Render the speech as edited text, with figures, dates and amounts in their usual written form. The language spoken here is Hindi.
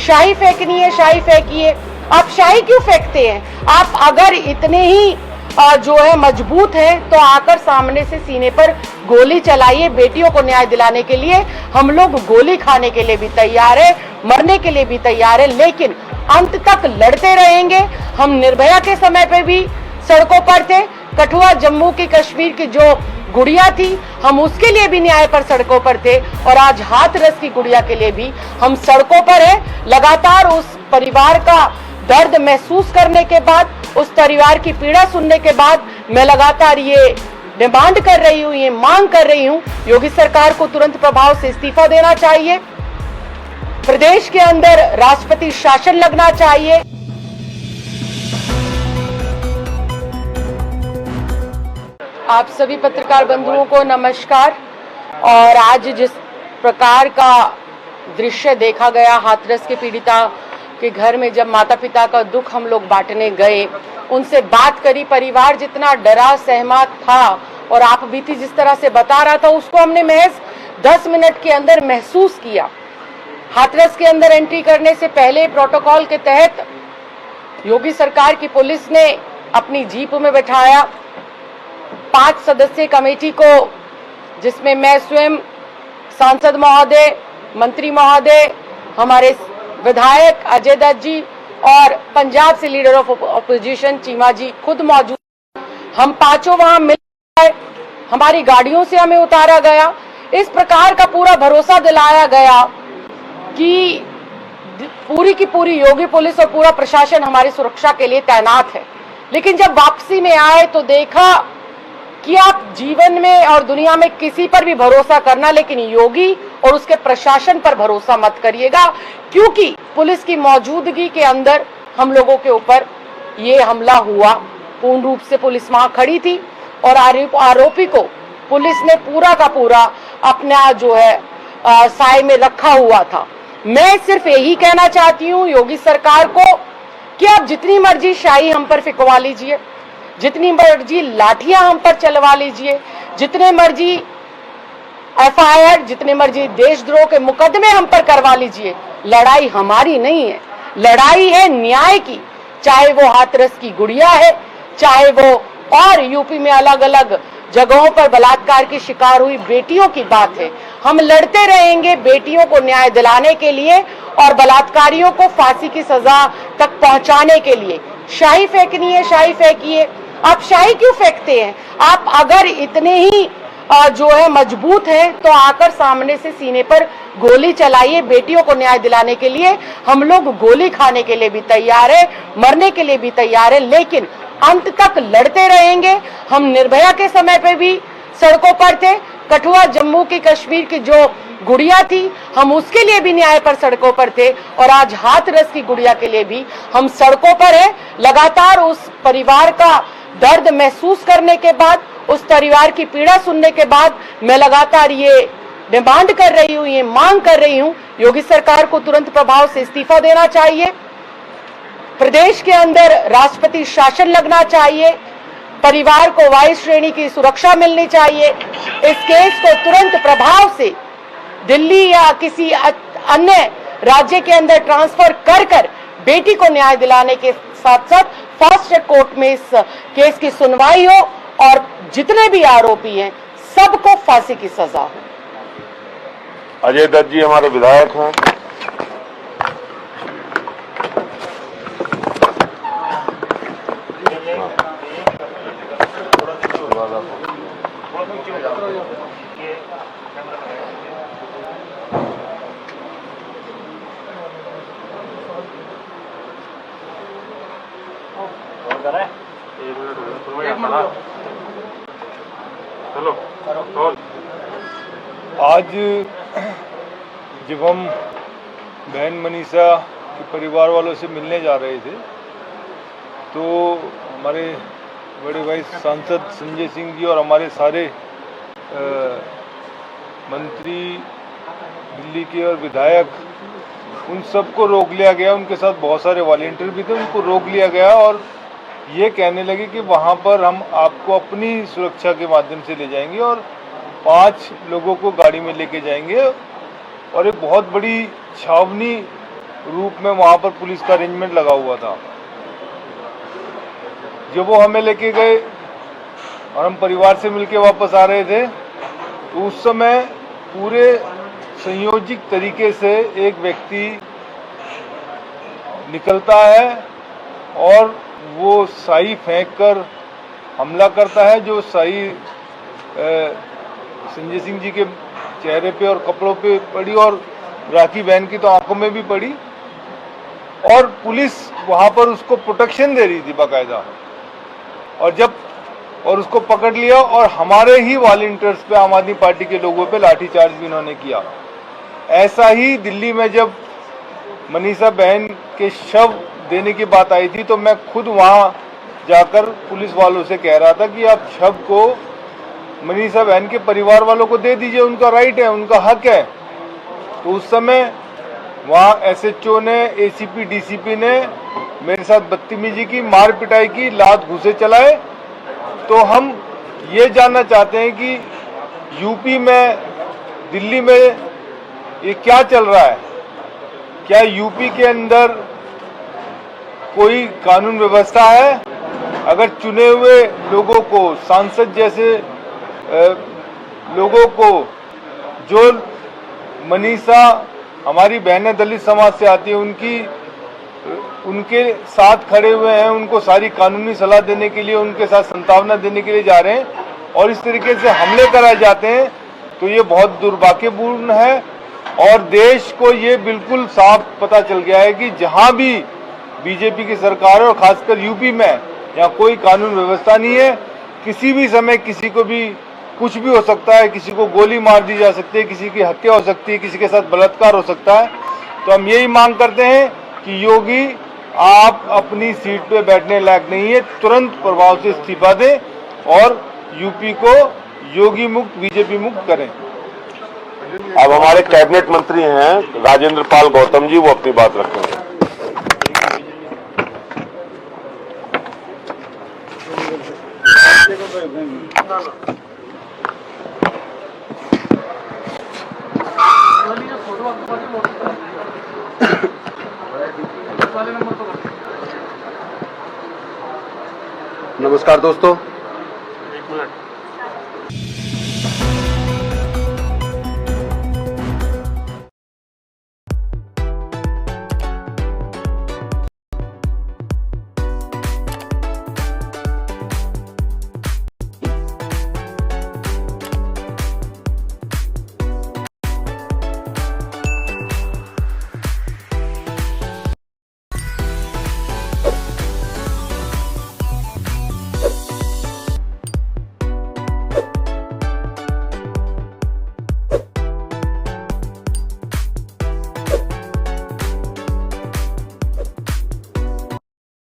शाही फेंकनी है, शाही फेंकिए। आप शाही क्यों फेंकते हैं? आप अगर इतने ही जो है मजबूत हैं तो आकर सामने से सीने पर गोली चलाइए। बेटियों को न्याय दिलाने के लिए हम लोग गोली खाने के लिए भी तैयार है, मरने के लिए भी तैयार है, लेकिन अंत तक लड़ते रहेंगे। हम निर्भया के समय पे भी सड़कों पर थे, कठुआ जम्मू की कश्मीर की जो गुड़िया थी हम उसके लिए भी न्याय पर सड़कों पर थे, और आज हाथरस की गुड़िया के लिए भी हम सड़कों पर है। लगातार उस परिवार का दर्द महसूस करने के बाद, उस परिवार की पीड़ा सुनने के बाद मैं लगातार ये डिमांड कर रही हूँ, ये मांग कर रही हूँ, योगी सरकार को तुरंत प्रभाव से इस्तीफा देना चाहिए। प्रदेश के अंदर राष्ट्रपति शासन लगना चाहिए। आप सभी पत्रकार बंधुओं को नमस्कार। और आज जिस प्रकार का दृश्य देखा गया हाथरस के पीड़िता के घर में, जब माता पिता का दुख हम लोग बांटने गए, उनसे बात करी, परिवार जितना डरा सहमत था और आप बीती जिस तरह से बता रहा था उसको हमने महज 10 मिनट के अंदर महसूस किया। हाथरस के अंदर एंट्री करने से पहले प्रोटोकॉल के तहत योगी सरकार की पुलिस ने अपनी जीप में बैठाया 5 सदस्यीय कमेटी को, जिसमें मैं स्वयं, सांसद महोदय, मंत्री महोदय, हमारे विधायक अजय दत्त जी और पंजाब से लीडर ऑफ ऑपोजिशन चीमा जी खुद मौजूद। हम पांचों वहां मिल गए, हमारी गाड़ियों से हमें उतारा गया। इस प्रकार का पूरा भरोसा दिलाया गया कि पूरी की पूरी योगी पुलिस और पूरा प्रशासन हमारी सुरक्षा के लिए तैनात है। लेकिन जब वापसी में आए तो देखा कि आप जीवन में और दुनिया में किसी पर भी भरोसा करना, लेकिन योगी और उसके प्रशासन पर भरोसा मत करिएगा, क्योंकि पुलिस की मौजूदगी के अंदर हम लोगों के ऊपर ये हमला हुआ। पूर्ण रूप से पुलिस वहां खड़ी थी और आरोपी को पुलिस ने पूरा का पूरा अपना जो है साए में रखा हुआ था। मैं सिर्फ यही कहना चाहती हूँ योगी सरकार को कि आप जितनी मर्जी शाही हम पर फिकवा लीजिए, जितनी मर्जी लाठियां हम पर चलवा लीजिए, जितने मर्जी एफआईआर, जितने मर्जी देशद्रोह के मुकदमे हम पर करवा लीजिए, लड़ाई हमारी नहीं है, लड़ाई है न्याय की। चाहे वो हाथरस की गुड़िया है, चाहे वो और यूपी में अलग अलग जगहों पर बलात्कार की शिकार हुई बेटियों की बात है। हम लड़ते रहेंगे बेटियों को न्याय दिलाने के लिए और बलात्कारियों को फांसी की सजा तक पहुंचाने के लिए। शाही फेंकनी है, शाही फेंकिए। आप शाही क्यों फेंकते हैं? आप अगर इतने ही जो है मजबूत हैं तो आकर सामने से सीने पर गोली चलाइए। बेटियों को न्याय दिलाने के लिए हम लोग गोली खाने के लिए भी तैयार है, मरने के लिए भी तैयार है, लेकिन अंत तक लड़ते रहेंगे। हम निर्भया के समय पे भी सड़कों पर थे, कठुआ जम्मू की कश्मीर की जो गुड़िया थी हम उसके लिए भी न्याय पर सड़कों पर थे, और आज हाथरस की गुड़िया के लिए भी हम सड़कों पर है। लगातार उस परिवार का दर्द महसूस करने के बाद, उस परिवार की पीड़ा सुनने के बाद मैं लगातार ये डिमांड कर रही हूँ, ये मांग कर रही हूँ, योगी सरकार को तुरंत प्रभाव से इस्तीफा देना चाहिए। प्रदेश के अंदर राष्ट्रपति शासन लगना चाहिए। परिवार को वायु श्रेणी की सुरक्षा मिलनी चाहिए। इस केस को तुरंत प्रभाव से दिल्ली या किसी अन्य राज्य के अंदर ट्रांसफर कर बेटी को न्याय दिलाने के साथ साथ फास्ट ट्रैक कोर्ट में इस केस की सुनवाई हो और जितने भी आरोपी हैं सबको फांसी की सजा हो। अजय दत्त जी हमारे विधायक हैं। आज जब हम बहन मनीषा के परिवार वालों से मिलने जा रहे थे तो हमारे बड़े भाई सांसद संजय सिंह जी और हमारे सारे मंत्री दिल्ली के और विधायक, उन सबको रोक लिया गया। उनके साथ बहुत सारे वॉलंटियर भी थे, उनको रोक लिया गया और ये कहने लगे कि वहाँ पर हम आपको अपनी सुरक्षा के माध्यम से ले जाएंगे और 5 लोगों को गाड़ी में लेके जाएंगे और एक बहुत बड़ी छावनी रूप में वहां पर पुलिस का अरेंजमेंट लगा हुआ था। जब वो हमें लेके गए और हम परिवार से मिलके वापस आ रहे थे, तो उस समय पूरे संयोजित तरीके से एक व्यक्ति निकलता है और वो साई फेंक कर हमला करता है, जो साई संजय सिंह जी के चेहरे पे और कपड़ों पे पड़ी और राखी बहन की तो आंखों में भी पड़ी, और पुलिस वहां पर उसको प्रोटेक्शन दे रही थी बाकायदा। और उसको पकड़ लिया और हमारे ही वॉलंटियर्स पे, आम आदमी पार्टी के लोगों पे लाठीचार्ज भी उन्होंने किया। ऐसा ही दिल्ली में जब मनीषा बहन के शव देने की बात आई थी, तो मैं खुद वहां जाकर पुलिस वालों से कह रहा था कि आप शव को मनीषा बहन के परिवार वालों को दे दीजिए, उनका राइट है, उनका हक है। तो उस समय वहां एसएचओ ने, एसीपी, डीसीपी ने मेरे साथ बदतमीजी की, मार पिटाई की, लात घूंसे चलाए। तो हम ये जानना चाहते हैं कि यूपी में, दिल्ली में ये क्या चल रहा है? क्या यूपी के अंदर कोई कानून व्यवस्था है? अगर चुने हुए लोगों को, सांसद जैसे लोगों को, जो मनीषा हमारी बहनें दलित समाज से आती है, उनके साथ खड़े हुए हैं, उनको सारी कानूनी सलाह देने के लिए, उनके साथ संतावना देने के लिए जा रहे हैं, और इस तरीके से हमले कराए जाते हैं, तो ये बहुत दुर्भाग्यपूर्ण है। और देश को ये बिल्कुल साफ पता चल गया है कि जहां भी बीजेपी की सरकार है, और खासकर यूपी में, यहाँ कोई कानून व्यवस्था नहीं है। किसी भी समय किसी को भी कुछ भी हो सकता है, किसी को गोली मार दी जा सकती है, किसी की हत्या हो सकती है, किसी के साथ बलात्कार हो सकता है। तो हम यही मांग करते हैं कि योगी, आप अपनी सीट पे बैठने लायक नहीं है, तुरंत प्रभाव से इस्तीफा दें और यूपी को योगी मुक्त, बीजेपी मुक्त करें। अब हमारे कैबिनेट मंत्री हैं राजेंद्र पाल गौतम जी, वो अपनी बात रखेंगे। नमस्कार दोस्तों,